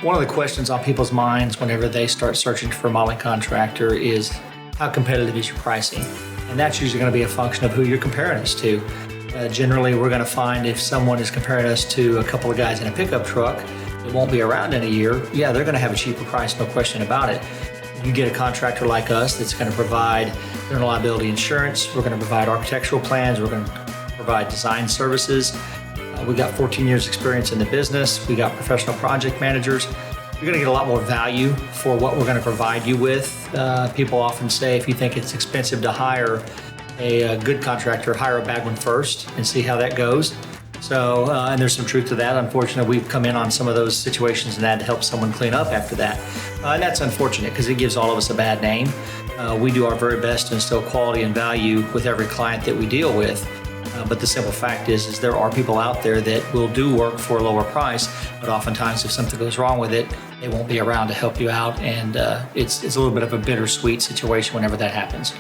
One of the questions on people's minds whenever they start searching for a remodeling contractor is how competitive is your pricing? And that's usually going to be a function of who you're comparing us to. Generally, we're going to find if someone is comparing us to a couple of guys in a pickup truck that won't be around in a year, yeah, they're going to have a cheaper price, no question about it. You get a contractor like us that's going to provide general liability insurance, we're going to provide architectural plans, we're going to provide design services. We got 14 years experience in the business. We got professional project managers. You're going to get a lot more value for what we're going to provide you with. People often say if you think it's expensive to hire a good contractor, hire a bad one first and see how that goes. So, and there's some truth to that. Unfortunately, we've come in on some of those situations and had to help someone clean up after that. And that's unfortunate because it gives all of us a bad name. We do our very best to instill quality and value with every client that we deal with. But the simple fact is there are people out there that will do work for a lower price, but oftentimes if something goes wrong with it, they won't be around to help you out. And it's a little bit of a bittersweet situation whenever that happens.